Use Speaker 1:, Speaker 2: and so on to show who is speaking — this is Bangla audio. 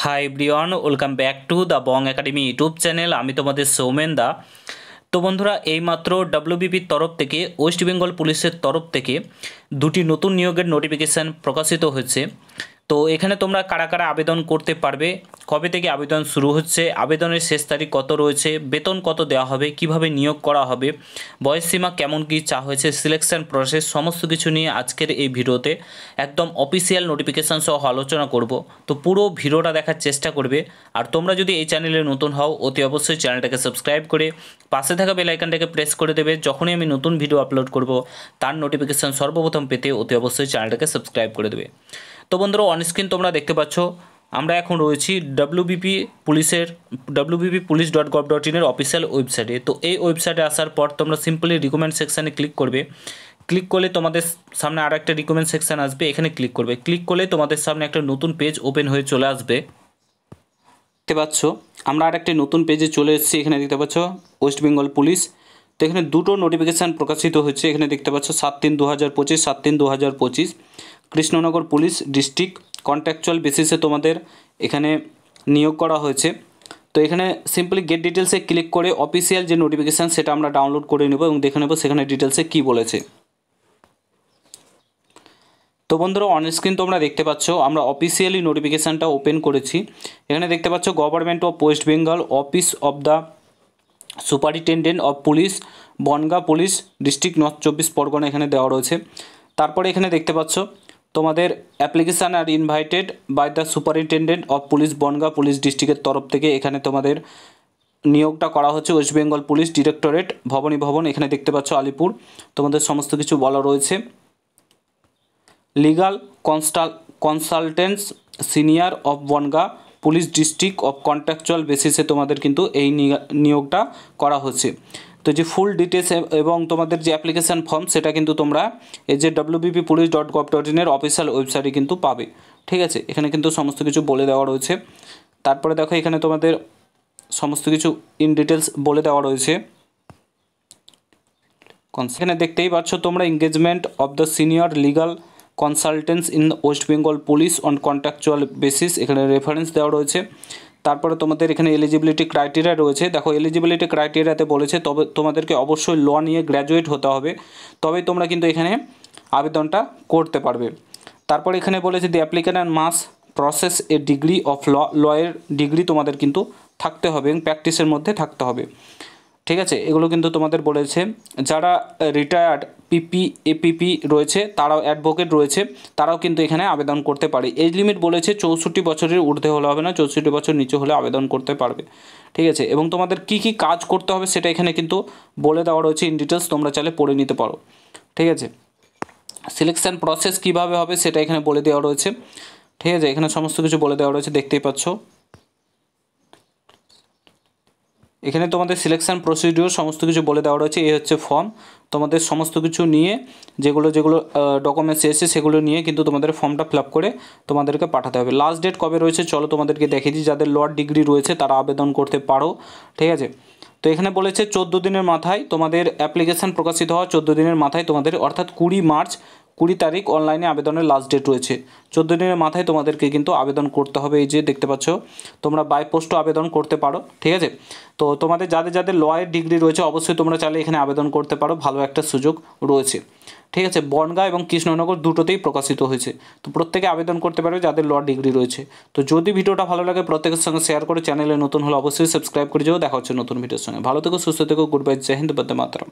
Speaker 1: Hi everyone, welcome back to the Bong academy YouTube channel. আমি তোমাদের সৌমেন দা। তো বন্ধুরা, এইমাত্র ডব্লিউবিপির তরফ থেকে, ওয়েস্ট বেঙ্গল পুলিশের তরফ থেকে দুটি নতুন নিয়োগের নোটিফিকেশান প্রকাশিত হয়েছে। তো এখানে তোমরা কারা কারা আবেদন করতে পারবে, কবে থেকে আবেদন শুরু হচ্ছে, আবেদনের শেষ তারিখ কত রয়েছে, বেতন কত দেওয়া হবে, কিভাবে নিয়োগ করা হবে, বয়সসীমা কেমন কী চা হয়েছে, সিলেকশন প্রসেস, সমস্ত কিছু নিয়ে আজকের এই ভিডিওতে একদম অফিসিয়াল নোটিফিকেশান সহ আলোচনা করব। তো পুরো ভিডিওটা দেখার চেষ্টা করবে। আর তোমরা যদি এই চ্যানেলে নতুন হও, অতি অবশ্যই চ্যানেলটাকে সাবস্ক্রাইব করে পাশে থাকা বেল আইকনটাকে প্রেস করে দেবে। যখনই আমি নতুন ভিডিও আপলোড করব তার নোটিফিকেশান সর্বপ্রথম পেতে অতি অবশ্যই চ্যানেলটাকে সাবস্ক্রাইব করে দেবে। তো বন্ধুরা, অনস্ক্রিন তোমরা দেখতে পাচ্ছ আমরা এখন রয়েছি ডব্লিউবিপি pulice.gov.in এর অফিসিয়াল ওয়েবসাইটে। তো এই ওয়েবসাইটে আসার পর তোমরা সিম্পলি রিকমেন্ড সেকশানে ক্লিক করবে। ক্লিক করলে তোমাদের সামনে আর একটা রিকমেন্ড সেকশান আসবে, এখানে ক্লিক করবে। ক্লিক করলে তোমাদের সামনে একটা নতুন পেজ ওপেন হয়ে চলে আসবে। দেখতে পাচ্ছ আমরা আর একটা নতুন পেজে চলে এসেছি। এখানে দেখতে পাচ্ছ ওয়েস্ট বেঙ্গল পুলিশ। তো এখানে দুটো নোটিফিকেশান প্রকাশিত হচ্ছে। এখানে দেখতে পাচ্ছ 7/3/2025, 7/3/2025 কৃষ্ণনগর পুলিশ ডিস্ট্রিক্ট কন্ট্রাকচুয়াল বেসিসে তোমাদের এখানে নিয়োগ করা হয়েছে। তো এখানে সিম্পলি গেট ডিটেলসে ক্লিক করে অফিসিয়াল যে নোটিফিকেশান সেটা আমরা ডাউনলোড করে নেব এবং দেখে নেব সেখানে ডিটেলসে কী বলেছে। তো বন্ধুরা, অনস্ক্রিন তোমরা দেখতে পাচ্ছ আমরা অফিসিয়ালি নোটিফিকেশানটা ওপেন করেছি। এখানে দেখতে পাচ্ছ government of West Bengal, office of the superintendent of police, Bangaon police district, north 24 Parganas এখানে দেওয়া রয়েছে। তারপরে এখানে দেখতে পাচ্ছ তোমাদের অ্যাপ্লিকেশান আর invited by the superintendent of police, Bangaon police ডিস্ট্রিক্টের তরফ থেকে এখানে তোমাদের নিয়োগটা করা হচ্ছে West Bengal police directorate, Bhabani Bhavan. এখানে দেখতে পাচ্ছ আলিপুর। তোমাদের সমস্ত কিছু বলা রয়েছে। Legal consultants senior of Bangaon police district of contractual বেসিসে তোমাদের কিন্তু এই নিয়োগটা করা হচ্ছে। তো যে ফুল ডিটেলস এবং তোমাদের যে অ্যাপ্লিকেশান ফর্ম সেটা কিন্তু তোমরা এই যে wbpulice.gov.in এর অফিসিয়াল ওয়েবসাইটে কিন্তু পাবে। ঠিক আছে, এখানে কিন্তু সমস্ত কিছু বলে দেওয়া রয়েছে। তারপরে দেখো এখানে তোমাদের সমস্ত কিছু ইন ডিটেলস বলে দেওয়া রয়েছে। এখানে দেখতেই পাচ্ছ তোমরা engagement of the senior legal consultants in West Bengal police on contractual basis, এখানে রেফারেন্স দেওয়া রয়েছে। তারপরে তোমাদের এখানে এলিজিবিলিটি ক্রাইটেরিয়া রয়েছে। দেখো এলিজিবিলিটি ক্রাইটেরিয়াতে বলেছে তবে তোমাদেরকে অবশ্যই ল নিয়ে গ্র্যাজুয়েট হতে হবে, তবেই তোমরা কিন্তু এখানে আবেদনটা করতে পারবে। তারপরে এখানে বলেছে the applicant must possess a degree of লয়ের ডিগ্রি তোমাদের কিন্তু থাকতে হবে এবং প্র্যাকটিসের মধ্যে থাকতে হবে। ঠিক আছে, এগুলো কিন্তু তোমাদের বলেছে। যারা রিটায়ার্ড এপিপি রয়েছে, তারাও অ্যাডভোকেট রয়েছে, তারাও কিন্তু এখানে আবেদন করতে পারে। এজ লিমিট বলেছে 64 বছরের ঊর্ধ্বে হলে হবে না, 64 বছর নিচে হলে আবেদন করতে পারবে। ঠিক আছে, এবং তোমাদের কী কী কাজ করতে হবে সেটা এখানে কিন্তু বলে দেওয়া রয়েছে ইন ডিটেলস, তোমরা চাইলে পড়ে নিতে পারো। ঠিক আছে, সিলেকশান প্রসেস কীভাবে হবে সেটা এখানে বলে দেওয়া রয়েছে। ঠিক আছে, এখানে সমস্ত কিছু বলে দেওয়া রয়েছে, দেখতেই পাচ্ছ। এখানে তোমাদের সিলেকশান প্রসিডিওর সমস্ত কিছু বলে দেওয়া রয়েছে। এই হচ্ছে ফর্ম, তোমাদের সমস্ত কিছু নিয়ে যেগুলো ডকুমেন্টস এসে সেগুলো নিয়ে কিন্তু তোমাদের ফর্মটা ফিল আপ করে তোমাদেরকে পাঠাতে হবে। লাস্ট ডেট কবে রয়েছে চলো তোমাদেরকে দেখিয়ে দিই। যাদের লর্ড ডিগ্রি রয়েছে তারা আবেদন করতে পারো। ঠিক আছে, তো এখানে বলেছে 14 দিনের মাথায় তোমাদের অ্যাপ্লিকেশান প্রকাশিত হওয়া 14 দিনের মাথায় তোমাদের, অর্থাৎ 20 মার্চ 20 তারিখ অনলাইনে আবেদনের লাস্ট ডেট রয়েছে। 14 দিনের মাথায় তোমাদেরকে কিন্তু আবেদন করতে হবে। এই যে দেখতে পাচ্ছ তোমরা বাই পোস্টও আবেদন করতে পারো। ঠিক আছে, তো তোমাদের যাদের যাদের লয়ের ডিগ্রি রয়েছে অবশ্যই তোমরা চাইলে এখানে আবেদন করতে পারো, ভালো একটা সুযোগ রয়েছে। ঠিক আছে, বনগাঁ এবং কৃষ্ণনগর দুটোতেই প্রকাশিত হয়েছে। তো প্রত্যেকে আবেদন করতে পারবে যাদের ল ডিগ্রি রয়েছে। তো যদি ভিডিওটা ভালো লাগে প্রত্যেকের সঙ্গে শেয়ার করে, চ্যানেলে নতুন হলে অবশ্যই সাবস্ক্রাইব করে যাও। দেখা হচ্ছে নতুন ভিডিওর সঙ্গে। ভালো থেকো, সুস্থ থেকো, গুড বাই, জয় হিন্দ, বন্দে মাতরম।